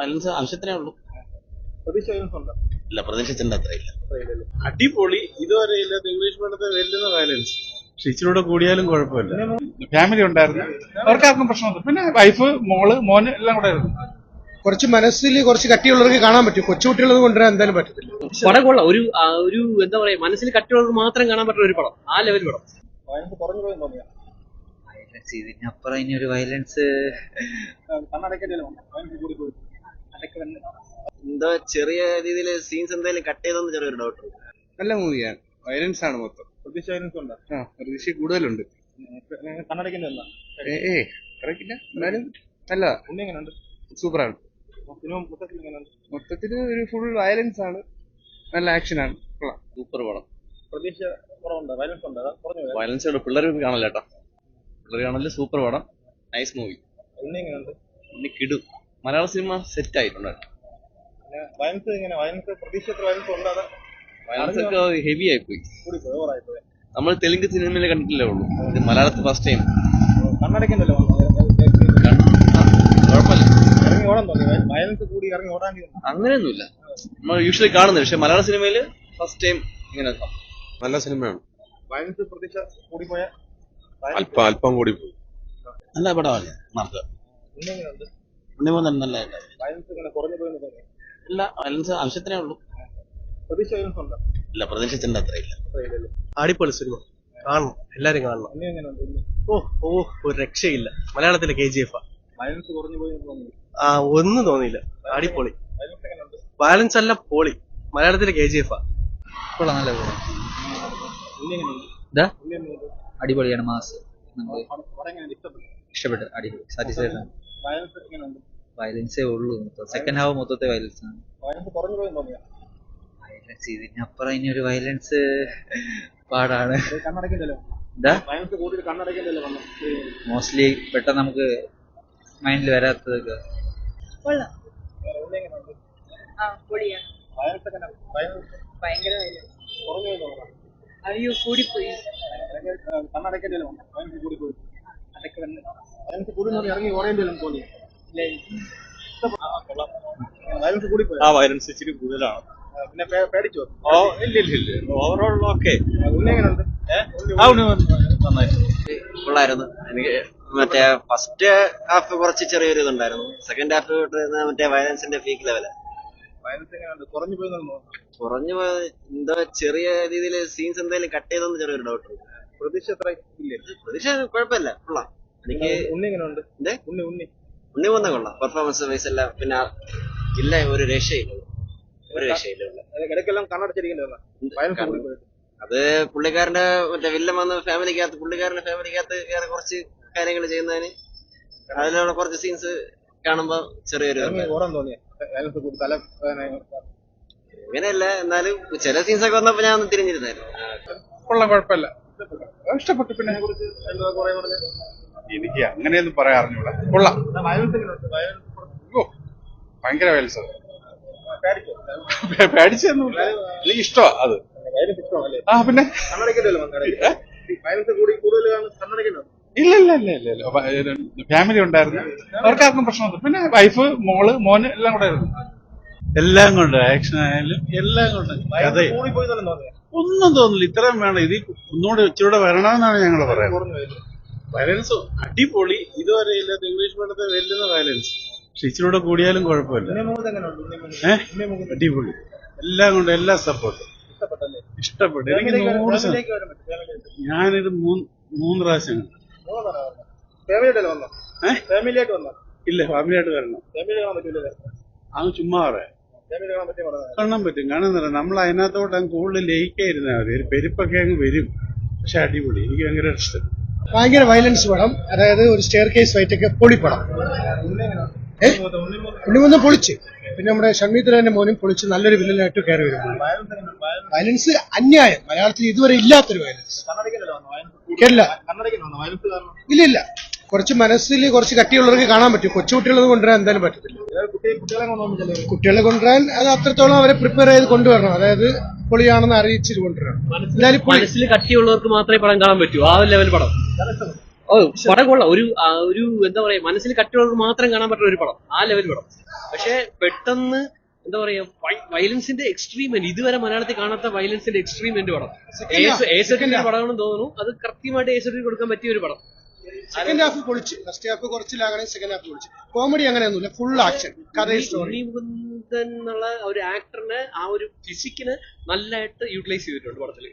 Violence ആവശ്യത്തിനേ ഉള്ളൂ. ഇല്ല, പ്രതീക്ഷിച്ചിട്ടുണ്ട് അത്രയില്ല. അടിപൊളി. ഇതുവരെ ഇല്ലാത്ത ഇംഗ്ലീഷ് പടത്തെ വെല്ലുന്ന വയലൻസ്. പക്ഷെ ഇച്ചിലൂടെ കൂടിയാലും കുഴപ്പമില്ല. ഫാമിലി ഉണ്ടായിരുന്നു, അവർക്കാർക്കും പ്രശ്നമൊന്നും. പിന്നെ വൈഫ്, മോന് എല്ലാം കൂടെ ആയിരുന്നു. കുറച്ച് മനസ്സിൽ കുറച്ച് കട്ടിയുള്ളവർക്ക് കാണാൻ പറ്റും, കൊച്ചുകുട്ടികളത് കൊണ്ടുവരാൻ എന്തായാലും പറ്റത്തില്ല. പടം കൊള്ളാം. ഒരു എന്താ പറയാ, മനസ്സിൽ കട്ടിയുള്ളവർക്ക് മാത്രം കാണാൻ പറ്റുന്ന ഒരു പടം, ആ ലെവൽ പടം. ഇതിനപ്പുറം ഇനി ഒരു വയലൻസ് എന്തോ ചെറിയ രീതിയിൽ സീൻസ് എന്തെങ്കിലും കട്ട് ചെയ്തെന്ന് ചെറിയൊരു ഡൗട്ട്. നല്ല മൂവിയാണ്, വയലൻസ് ആണ് മൊത്തം. പ്രതീക്ഷ കൂടുതലുണ്ട്. കിടക്കില്ല, എന്നാലും നല്ലതാ. സൂപ്പറാണ്. മൊത്തത്തിൽ ഒരു ഫുൾ വയലൻസ് ആണ്, നല്ല ആക്ഷനാണ്. സൂപ്പർ പടം. വയലൻസ് ഉണ്ട്, പിള്ളേർ കാണല്ലേട്ടാ. പിള്ളേർ കാണല്. സൂപ്പർ പടം, നൈസ് മൂവി. കിടും. മലയാള സിനിമ സെറ്റ് ആയിട്ടുണ്ടായിരുന്നു. വയലൻസ് ഒക്കെ ഹെവി ആയി പോയി. നമ്മൾ തെലുങ്ക് സിനിമയിൽ കണ്ടിട്ടില്ലേ ഉള്ളൂ, ഇത് മലയാളത്തിൽ ഫസ്റ്റ് ടൈം. കുഴപ്പമില്ല, അങ്ങനെയൊന്നുമില്ല. നമ്മൾ യൂഷ്വലി കാണുന്നത്, പക്ഷെ മലയാള സിനിമയില് ഫസ്റ്റ് ടൈം ഇങ്ങനെ. നല്ല സിനിമയാണ്. അല്പം കൂടി പോയി. നല്ല പടമല്ലേ നമുക്ക്. നല്ല ഇല്ല, വയലൻസ് ആവശ്യത്തിനേ ഉള്ളൂ. ഇല്ല, പ്രതീക്ഷിച്ചിട്ടുണ്ട് അത്രയില്ല. അടിപൊളി സിനിമ, കാണണം, എല്ലാരും കാണണം. ഒരു രക്ഷയില്ല. മലയാളത്തിലെ KGF ഒന്നും തോന്നിയില്ല. അടിപൊളി വയലൻസ് അല്ല, പൊളി. മലയാളത്തിലെ KGF നല്ല അടിപൊളിയാണ്. മാസ് ഇഷ്ടപ്പെട്ടു. അടിപൊളി, സാറ്റിസ്ഫൈഡ് ആണ്. വയലൻസേ ഉള്ളൂ. സെക്കൻഡ് ഹാഫ് മൊത്തത്തെ വയലൻസ് ആണ്. വയലൻസ് ഇതിനപ്പുറം ഇനി ഒരു വയലൻസ് പാടാണ്. മോസ്റ്റ്ലി പെട്ടെന്ന് നമുക്ക് മൈൻഡിൽ വരാത്തതൊക്കെ. അയ്യോ, കൂടിപ്പോയി. വയലൻസ് ഇച്ചിരി കൂടുതലാണ്. Overall okay. കൊള്ളായിരുന്നു. എനിക്ക് മറ്റേ ഫസ്റ്റ് ഹാഫ് കുറച്ച് ചെറിയൊരു ഇതുണ്ടായിരുന്നു. സെക്കൻഡ് ഹാഫ് മറ്റേ വയലൻസിന്റെ പീക്ക് ലെവല്. കുറഞ്ഞു പോയത് എന്തോ ചെറിയ രീതിയിൽ സീൻസ് എന്തെങ്കിലും കട്ട് ചെയ്തെന്ന് ചെറിയൊരു ഡൗട്ട്. പ്രതീക്ഷ കുഴപ്പമില്ല, കൊള്ളാം. എനിക്ക് ഉണ്ണി വന്ന കൊള്ളാം. പെർഫോമൻസ് വൈസ് എല്ലാം. പിന്നെ ഇല്ല, ഒരു രക്ഷയില്ല. അത് പുള്ളിക്കാരന്റെ മറ്റേ വില്ലൻ വന്ന പുള്ളിക്കാരന്റെ ഫാമിലിക്കകത്ത് വേറെ കുറച്ച് കാര്യങ്ങൾ ചെയ്യുന്നതിന് അതിലൂടെ കുറച്ച് സീൻസ് കാണുമ്പോ ചെറിയൊരു അങ്ങനെയല്ല, എന്നാലും ചില സീൻസ് ഒക്കെ വന്നപ്പോ ഞാൻ ഒന്ന് തിരിഞ്ഞിരുന്നായിരുന്നു. കുഴപ്പമില്ല, ഇഷ്ടപ്പെട്ടു. പിന്നെ എനിക്ക് അങ്ങനെയൊന്നും പറയാൻ അറിഞ്ഞൂടാ. കൊള്ളാം, ഭയങ്കര വയലൻസ്. പേടിച്ചൊന്നുമില്ല, എനിക്ക് ഇഷ്ടമാ അത്. പിന്നെ ഇല്ല, ഫാമിലി ഉണ്ടായിരുന്നു, അവർക്കാർക്കും പ്രശ്നമൊന്നും. പിന്നെ വൈഫ്, മോന് എല്ലാം കൂടെ ആയിരുന്നു. എല്ലാം കൊണ്ട്, ആക്ഷൻ ആയാലും എല്ലാം കൊണ്ട്. കഥ ഒന്നും തോന്നില്ല. ഇത്രയും വേണം, ഇത് ഒന്നുകൂടെ ഇച്ചിരൂടെ വരണമെന്നാണ് ഞങ്ങൾ പറയുന്നത്. വയലൻസ് അടിപൊളി. ഇതുവരെ ഇല്ലാത്ത ഇംഗ്ലീഷ് പടത്തെ വെല്ലുന്ന വയലൻസ്. പക്ഷെ ഇച്ചിരൂടെ കൂടിയാലും കുഴപ്പമില്ല. അടിപൊളി, എല്ലാം കൊണ്ട് എല്ലാ സപ്പോർട്ടും. ഇഷ്ടപ്പെട്ടു. എനിക്ക് 100%. ഞാനിത് 3 പ്രാവശ്യം. ഇല്ല, ഫാമിലിയായിട്ട് വരണം. അങ്ങ് ചുമ്മാ പറയാം, കാണാൻ പറ്റും. കാണുന്നില്ല, നമ്മൾ അതിനകത്തോട്ട് അങ്ങ് കൂടുതൽ ലയിക്കായിരുന്നാ മതി. ഒരു പെരുപ്പൊക്കെ അങ്ങ് വരും. പക്ഷെ അടിപൊളി, എനിക്ക് ഭയങ്കര ഇഷ്ടം. ഭയങ്കര വയലൻസ് പടം, അതായത് ഒരു സ്റ്റെയർ കേസ് ഫൈറ്റ് ഒക്കെ പൊളിപ്പടം. ഉണ്ണിമൂന്ന് പൊളിച്ച്, പിന്നെ നമ്മുടെ ഷൺമീത്രന്റെ മോനും പൊളിച്ച് നല്ലൊരു വില്ലനായിട്ട് കയറി വരുന്നു. വയലൻസ് അന്യായം, മലയാളത്തിൽ ഇതുവരെ ഇല്ലാത്തൊരു വയലൻസ്. ഇല്ല, കുറച്ച് മനസ്സിൽ കുറച്ച് കട്ടിയുള്ളവർക്ക് കാണാൻ പറ്റും, കൊച്ചുകുട്ടികളത് കൊണ്ടുവരാൻ എന്തായാലും പറ്റത്തില്ല. കുട്ടികളെ കൊണ്ടുവരാൻ അത് അത്രത്തോളം അവരെ പ്രിപ്പയർ ചെയ്ത് കൊണ്ടുവരണം. അതായത് പൊളിയാണെന്ന് അറിയിച്ചിട്ട് കൊണ്ടുവരണം. മനസ്സിൽ കട്ടിയുള്ളവർക്ക് മാത്രമേ പടം കാണാൻ പറ്റൂ, ആ ലെവൽ പടം. ഓ പടം കൊള്ളാം. ഒരു എന്താ പറയാ, മനസ്സിൽ കട്ടിയുള്ളവർക്ക് മാത്രം കാണാൻ പറ്റുന്ന ഒരു പടം, ആ ലെവൽ പടം. പക്ഷെ പെട്ടെന്ന് എന്താ പറയാ, വയലൻസിന്റെ എക്സ്ട്രീമെന്റ്, ഇതുവരെ മലയാളത്തിൽ കാണാത്ത വയലൻസിന്റെ എക്സ്ട്രീമെന്റ് പടം. ഏസറ്റിന്റെ പടമാണെന്ന് തോന്നുന്നു. അത് കൃത്യമായിട്ട് ഏസറ്റിന് കൊടുക്കാൻ പറ്റിയ ഒരു പടം. സെക്കൻഡ് ഹാഫ് പൊളിച്ച്, ഫസ്റ്റ് ഹാഫ് കുറച്ച് ലാഗാണ്, സെക്കൻഡ് ഹാഫ് പൊളിച്ച്. കോമഡി അങ്ങനെയൊന്നുമില്ല, ഫുൾ ആക്ഷൻ, കഥയിൽ സ്റ്റോറി. ഉണ്ണി മുകുന്ദൻ എന്നുള്ള ഒരു ആക്ടറിനെ, ആ ഒരു ഫിസിക്കിന് നല്ലതായിട്ട് യൂട്ടിലൈസ് ചെയ്തിട്ടുണ്ട് പടത്തില്.